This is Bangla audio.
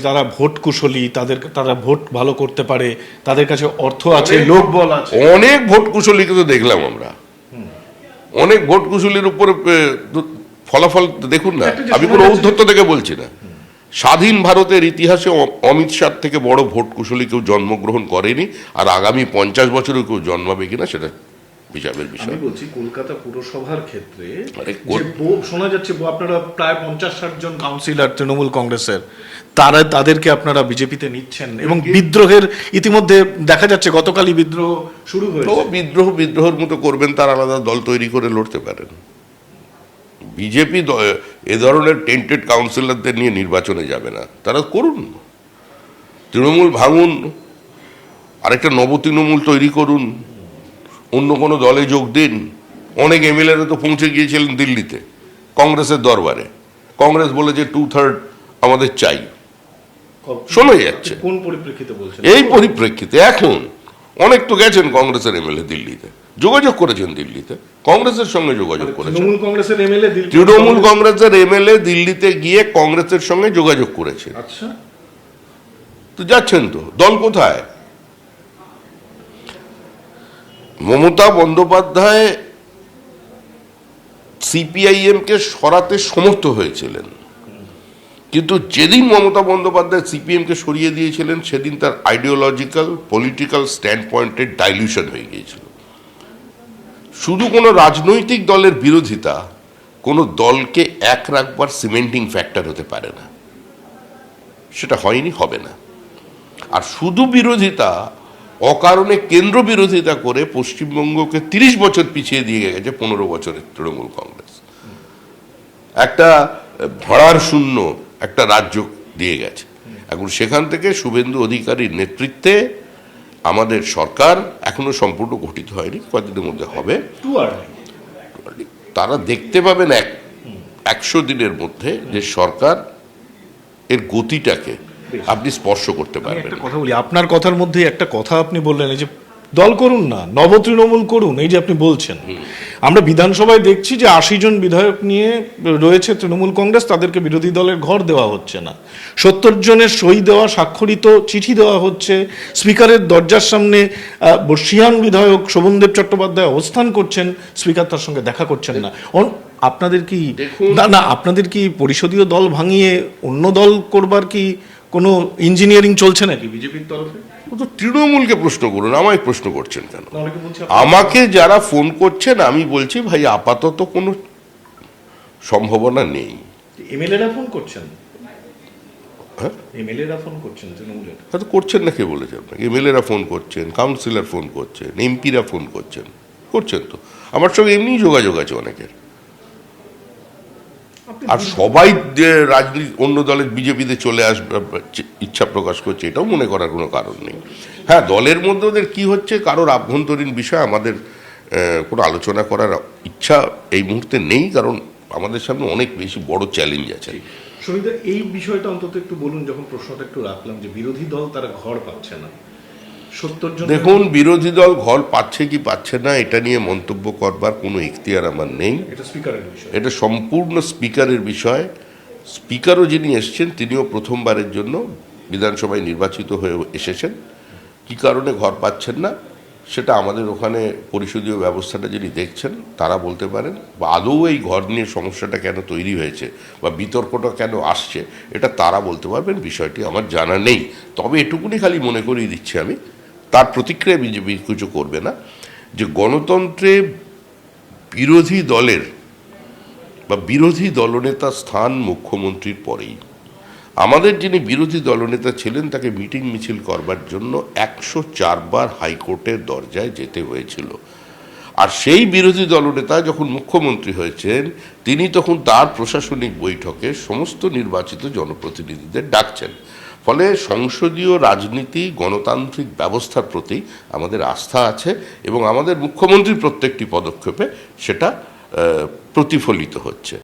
তারা ভোট কুশলী, তারা ভোট ভালো করতে পারে, তাদের কাছে অর্থ আছে, লোকবল আছে। অনেক ভোট কুশলীকে তো দেখলাম আমরা, অনেক ভোট কুশলীর উপরে ফলাফল দেখুন না। আমি কোনো ঔদ্ধত্য থেকে বলছি না। স্বাধীন ভারতের ইতিহাসে অমিত শাহ থেকে বড় ভোট কুশলী কেউ জন্মগ্রহণ করেনি, আর আগামী 50 বছরেও কেউ জন্মাবে কিনা সেটা হিসাবের বিষয়। আমি বলছি কলকাতা পুরসভার ক্ষেত্রে শোনা যাচ্ছে আপনারা প্রায় 50-60 জন কাউন্সিলর তৃণমূল কংগ্রেসের, তাদেরকে আপনারা বিজেপিতে নিচ্ছেন, এবং বিদ্রোহের ইতিমধ্যে দেখা যাচ্ছে গতকালই বিদ্রোহ শুরু হয়েছে। বিদ্রোহের মতো করবেন, তার আলাদা দল তৈরি করে লড়তে পারেন। বিজেপি এ ধরনের টেন্টেড কাউন্সিলরদের নিয়ে নির্বাচনে যাবে না, তারা করুন, তৃণমূল ভাঙুন, আরেকটা নবতৃণমূল তৈরি করুন, অন্য কোনো দলে যোগ দিন। অনেক এমএলএরা তো পৌঁছে গিয়েছিলেন দিল্লিতে কংগ্রেসের দরবারে, কংগ্রেস বলেছে 2/3 আমাদের চাই, শোনা যাচ্ছে। কোন পরিপ্রেক্ষিতে বলছেন? এই পরিপ্রেক্ষিতে এখন অনেক তো গেছেন কংগ্রেসের এমএলএ দিল্লিতে, যোগাযোগ করেছেন দিল্লিতে, কংগ্রেসের সঙ্গে যোগাযোগ করেছেন। তৃণমূল কংগ্রেসের এমএলএ দিল্লিতে গিয়ে কংগ্রেসের সঙ্গে যোগাযোগ করেছে। আচ্ছা, তো যাচ্ছেন তো, দল কোথায়? মমতা বন্দ্যোপাধ্যায় সিপিআইএম কে সরাতে সমর্থ হয়েছিলেন, কিন্তু যেদিন মমতা বন্দ্যোপাধ্যায় সিপিএম কে সরিয়ে দিয়েছিলেন সেদিন তার আইডিওলজিক্যাল পলিটিক্যাল স্ট্যান্ড পয়েন্টের ডাইলিউশন হয়ে গিয়েছিল। শুধু কোনো রাজনৈতিক দলের বিরোধিতা কোনো দলকে এক রাখবার সিমেন্টিং ফ্যাক্টর হতে পারে না, সেটা হয়নি, হবে না। আর শুধু বিরোধিতা, অকারণে কেন্দ্র বিরোধিতা করে পশ্চিমবঙ্গকে 30 বছর পিছিয়ে দিয়ে গেছে 15 বছরের তৃণমূল কংগ্রেস। একটা ভরার শূন্য একটা রাজ্য দিয়ে গেছে। এখন সেখান থেকে শুভেন্দু অধিকারীর নেতৃত্বে আমাদের সরকার এখনো সম্পূর্ণ গঠিত হয়নি, কয়েকদিনের মধ্যে হবে। তারা দেখতে পাবেন 100 দিনের মধ্যে যে সরকার এর গতিটাকে আপনি স্পর্শ করতে পারবেন। একটা কথা বলি, আপনার কথার মধ্যে একটা কথা আপনি বললেন, এই যে দল করুন না, নবতৃণমূল করুন, এই যে আপনি বলছেন, আমরা বিধানসভায় দেখছি যে 80 জন বিধায়ক নিয়ে রয়েছে তৃণমূল কংগ্রেস, তাদেরকে বিরোধী দলের ঘর দেওয়া হচ্ছে না। 70 জনের সই দেওয়া স্বাক্ষরিত চিঠি দেওয়া হচ্ছে, স্পিকারের দরজার সামনে বর্ষিয়ান বিধায়ক শোভনদেব চট্টোপাধ্যায় অবস্থান করছেন, স্পিকার তার সঙ্গে দেখা করছেন না। আপনাদের কি আপনাদের কি পরিষদীয় দল ভাঙিয়ে অন্য দল করবার কি কোনো ইঞ্জিনিয়ারিং চলছে নাকি বিজেপির তরফে? তো তৃণমূলকে প্রশ্ন করুন, আমায় প্রশ্ন করছেন কেন? আমাকে যারা ফোন করছেন আমি বলছি ভাই আপাতত কোনো সম্ভাবনা নেই। এমএলএরা ফোন করছেন? হ্যাঁ, এমএলএরা ফোন করছেন তৃণমূলের? হয়তো করছেন না, কে বলেছে আপনাকে? এমএলএরা ফোন করছেন, কাউন্সিলর ফোন করছেন, এমপিরা ফোন করছেন তো। আমার সঙ্গে এমনিই যোগাযোগ আছে অনেকের। আর সবাই রাজনীতি অন্য দলের বিজেপিতে চলে আসবে ইচ্ছা প্রকাশ করছে, এটাও মনে করার কোনো কারণ নেই। হ্যাঁ, দলের মধ্যে ওদের কী হচ্ছে কারোর আভ্যন্তরীণ বিষয় আমাদের কোনো আলোচনা করার ইচ্ছা এই মুহূর্তে নেই, কারণ আমাদের সামনে অনেক বেশি বড় চ্যালেঞ্জ আছে। সুমিতা, এই বিষয়টা অন্তত একটু বলুন, যখন প্রশ্নটা একটু রাখলাম যে বিরোধী দল তারা ঘর পাচ্ছে না, 70 জন। দেখুন, বিরোধী দল ঘর পাচ্ছে কি পাচ্ছে না এটা নিয়ে মন্তব্য করবার কোনো ইখতিয়ার আমার নেই। এটা সম্পূর্ণ স্পিকারের বিষয়। স্পিকারও যিনি এসছেন তিনিও প্রথমবারের জন্য বিধানসভায় নির্বাচিত হয়ে এসেছেন। কি কারণে ঘর পাচ্ছেন না সেটা আমাদের ওখানে পরিষদীয় ব্যবস্থাটা যিনি দেখছেন তারা বলতে পারেন, বা আদৌ এই ঘর নিয়ে সমস্যাটা কেন তৈরি হয়েছে বা বিতর্কটা কেন আসছে এটা তারা বলতে পারবেন। বিষয়টি আমার জানা নেই, তবে এটুকুনি খালি মনে করিয়ে দিচ্ছি আমি, তার প্রতিক্রিয়া বিজেপি কিছু করবে না, যে গণতন্ত্রে বিরোধী দলের বা বিরোধী দলনেতার স্থান মুখ্যমন্ত্রীর পরেই। আমাদের যিনি বিরোধী দলনেতা ছিলেন তাকে মিটিং মিছিল করবার জন্য 104 বার হাইকোর্টের দরজায় যেতে হয়েছিল। আর সেই বিরোধী দলনেতা যখন মুখ্যমন্ত্রী হয়েছেন তিনি তখন তার প্রশাসনিক বৈঠকে সমস্ত নির্বাচিত জনপ্রতিনিধিদের ডাকছেন। ফলে সংসদীয় রাজনীতি গণতান্ত্রিক ব্যবস্থার প্রতি আমাদের আস্থা আছে এবং আমাদের মুখ্যমন্ত্রীর প্রত্যেকটি পদক্ষেপে সেটা প্রতিফলিত হচ্ছে।